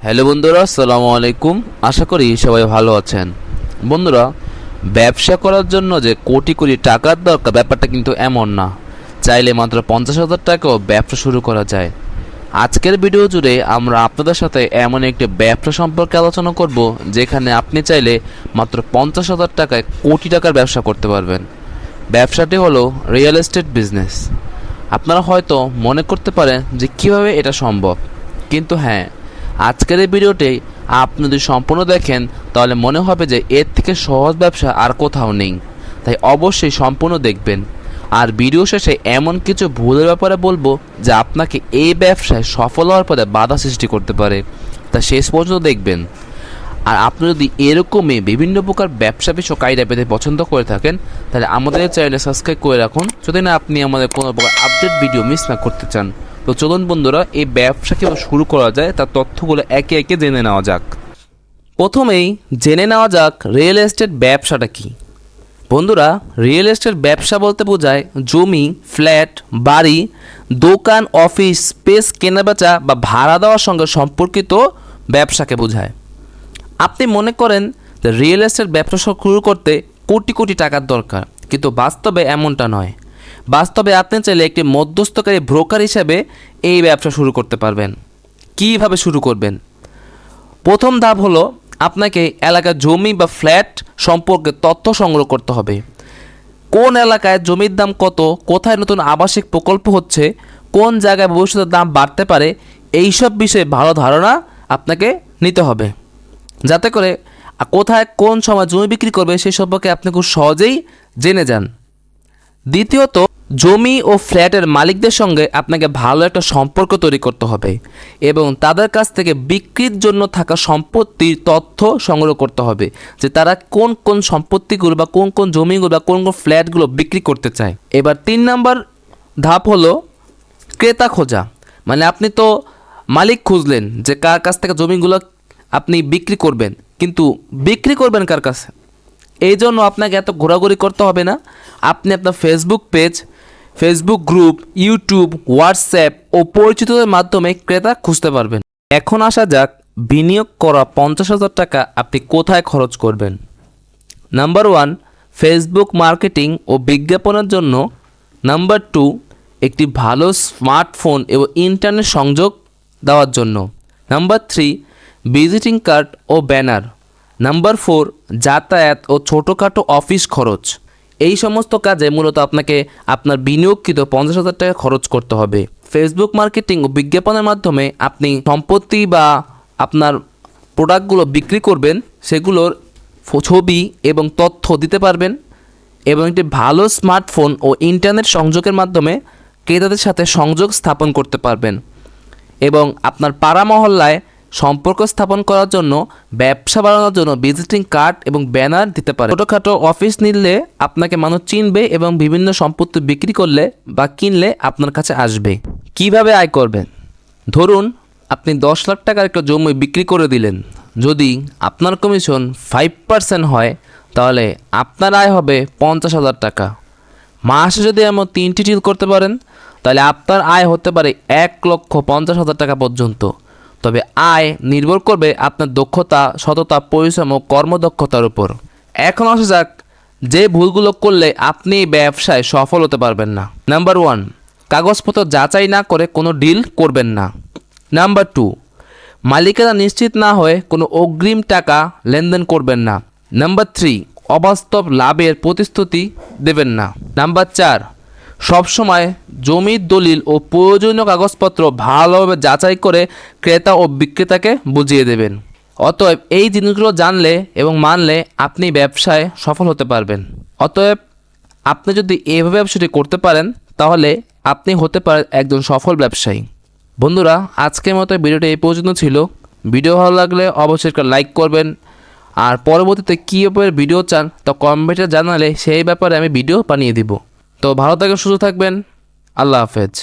Hello বন্ধুরা, আসসালামু আলাইকুম। আশা করি সবাই ভালো আছেন। বন্ধুরা, ব্যবসা করার জন্য যে কোটি কোটি টাকার দরকার ব্যাপারটা কিন্তু এমন না। চাইলে মাত্র 50,000 টাকাও ব্যবসা শুরু করা যায়। আজকের ভিডিও জুড়ে আমরা আপনাদের সাথে এমন একটি ব্যবসা সম্পর্কে আলোচনা করব যেখানে আপনি চাইলে মাত্র 50,000 টাকায় কোটি টাকার ব্যবসা করতে পারবেন। ব্যবসাটি হলো রিয়েল এস্টেট বিজনেস। আপনারা হয়তো মনে করতে পারেন যে কিভাবে এটা সম্ভব, কিন্তু হ্যাঁ, আজকের এই ভিডিওটি আপনি যদি সম্পূর্ণ দেখেন তাহলে মনে হবে যে এর থেকে সহজ ব্যবসা আর কোথাও নেই। তাই অবশ্যই সম্পূর্ণ দেখবেন। আর ভিডিও শেষে এমন কিছু ভুলের ব্যাপারে বলবো যা আপনাকে এই ব্যবসায় সফল হওয়ার পথে বাধা সৃষ্টি করতে পারে, তা শেষ পর্যন্ত দেখবেন। আর আপনি যদি এরকমই বিভিন্ন প্রকার ব্যবসা বিষয়ক আইডিয়া পেতে পছন্দ করে থাকেন তাহলে আমাদের চ্যানেলে সাবস্ক্রাইব করে রাখুন, যদি না আপনি আমাদের কোনো প্রকার আপডেট ভিডিও মিস না করতে চান। তো চলুন বন্ধুরা, এই ব্যবসা কীভাবে শুরু করা যায় তার তথ্যগুলো একে একে জেনে নেওয়া যাক। প্রথমেই জেনে নেওয়া যাক রিয়েল এস্টেট ব্যবসাটা কী। বন্ধুরা, রিয়েল এস্টেট ব্যবসা বলতে বোঝায় জমি, ফ্ল্যাট, বাড়ি, দোকান, অফিস স্পেস কেনাবেচা বা ভাড়া দেওয়ার সঙ্গে সম্পর্কিত ব্যবসাকে বোঝায়। আপনি মনে করেন যে রিয়েল এস্টেট ব্যবসা শুরু করতে কোটি কোটি টাকার দরকার, কিন্তু বাস্তবে এমনটা নয়। বাস্তবে আপনি চাইলে একটি মধ্যস্থকারী ব্রোকার হিসেবে এই ব্যবসা শুরু করতে পারবেন। কীভাবে শুরু করবেন? প্রথম ধাপ হলো আপনাকে এলাকার জমি বা ফ্ল্যাট সম্পর্কে তথ্য সংগ্রহ করতে হবে। কোন এলাকায় জমির দাম কত, কোথায় নতুন আবাসিক প্রকল্প হচ্ছে, কোন জায়গায় ভবিষ্যতে দাম বাড়তে পারে, এইসব বিষয়ে ভালো ধারণা আপনাকে নিতে হবে, যাতে করে কোথায় কোন সময় জমি বিক্রি করবে সেই সম্পর্কে আপনি খুব সহজেই জেনে যান। দ্বিতীয়ত, জমি ও ফ্ল্যাটের মালিকদের সঙ্গে আপনাকে ভালো একটা সম্পর্ক তৈরি করতে হবে এবং তাদের কাছ থেকে বিক্রির জন্য থাকা সম্পত্তির তথ্য সংগ্রহ করতে হবে, যে তারা কোন কোন সম্পত্তিগুলো বা কোন কোন জমিগুলো বা কোন কোন ফ্ল্যাটগুলো বিক্রি করতে চায়। এবার 3 নম্বর ধাপ হলো ক্রেতা খোঁজা। মানে আপনি তো মালিক খুঁজলেন যে কার কাছ থেকে জমিগুলো আপনি বিক্রি করবেন, কিন্তু বিক্রি করবেন কার কাছে? এই জন্য আপনাকে এত ঘোরাঘুরি করতে হবে না। আপনি আপনার Facebook page, Facebook group, YouTube, WhatsApp ও পরিচিতদের মাধ্যমে ক্রেতা খুঁজতে পারবেন। এখন আসা যাক বিনিয়োগ করা 50,000 টাকা আপনি কোথায় খরচ করবেন। নাম্বার 1, ফেসবুক মার্কেটিং ও বিজ্ঞাপনের জন্য। নাম্বার 2, একটি ভালো স্মার্টফোন এবং ইন্টারনেট সংযোগ দেওয়ার জন্য। নাম্বার 3, ভিজিটিং কার্ড ও ব্যানার। নাম্বার 4, যাতায়াত ও ছোটোখাটো অফিস খরচ। এই সমস্ত কাজে মূলত আপনাকে আপনার বিনিয়োগকৃত 50,000 টাকা খরচ করতে হবে। ফেসবুক মার্কেটিং ও বিজ্ঞাপনের মাধ্যমে আপনি সম্পত্তি বা আপনার প্রোডাক্টগুলো বিক্রি করবেন, সেগুলোর ছবি এবং তথ্য দিতে পারবেন এবং একটি ভালো স্মার্টফোন ও ইন্টারনেট সংযোগের মাধ্যমে ক্রেতাদের সাথে সংযোগ স্থাপন করতে পারবেন এবং আপনার পাড়া মহল্লায় সম্পর্ক স্থাপন করার জন্য, ব্যবসা বাড়ানোর জন্য ভিজিটিং কার্ড এবং ব্যানার দিতে পারে। ছোটোখাটো অফিস নিলে আপনাকে মানুষ চিনবে এবং বিভিন্ন সম্পত্তি বিক্রি করলে বা কিনলে আপনার কাছে আসবে। কিভাবে আয় করবেন? ধরুন আপনি 10 লাখ টাকার একটা জমি বিক্রি করে দিলেন। যদি আপনার কমিশন 5% হয় তাহলে আপনার আয় হবে 50,000 টাকা। মাসে যদি এমন 3টি ডিল করতে পারেন তাহলে আপনার আয় হতে পারে 1,50,000 টাকা পর্যন্ত। তবে আয় নির্ভর করবে আপনার দক্ষতা, সততা, পরিশ্রম ও কর্মদক্ষতার উপর। এখন আসা যাক যে ভুলগুলো করলে আপনি ব্যবসায় সফল হতে পারবেন না। নাম্বার 1, কাগজপত্র যাচাই না করে কোনো ডিল করবেন না। নাম্বার 2, মালিকানা নিশ্চিত না হয়ে কোনো অগ্রিম টাকা লেনদেন করবেন না। নাম্বার 3, অবাস্তব লাভের প্রতিশ্রুতি দেবেন না। নাম্বার 4, সবসময় জমির দলিল ও প্রয়োজনীয় কাগজপত্র ভালোভাবে যাচাই করে ক্রেতা ও বিক্রেতাকে বুঝিয়ে দেবেন। অতএব এই জিনিসগুলো জানলে এবং মানলে আপনি ব্যবসায় সফল হতে পারবেন। অতএব আপনি যদি এইভাবে ব্যবসাটি করতে পারেন তাহলে আপনি হতে পারেন একজন সফল ব্যবসায়ী। বন্ধুরা, আজকের মতো ভিডিওটি এই পর্যন্ত ছিল। ভিডিও ভালো লাগলে অবশ্যই একটা লাইক করবেন, আর পরবর্তীতে কী ব্যাপারে ভিডিও চান তা কমেন্টে জানালে সেই ব্যাপারে আমি ভিডিও বানিয়ে দিব। তো ভালো থাকবেন, সুস্থ থাকবেন। আল্লাহ হাফেজ।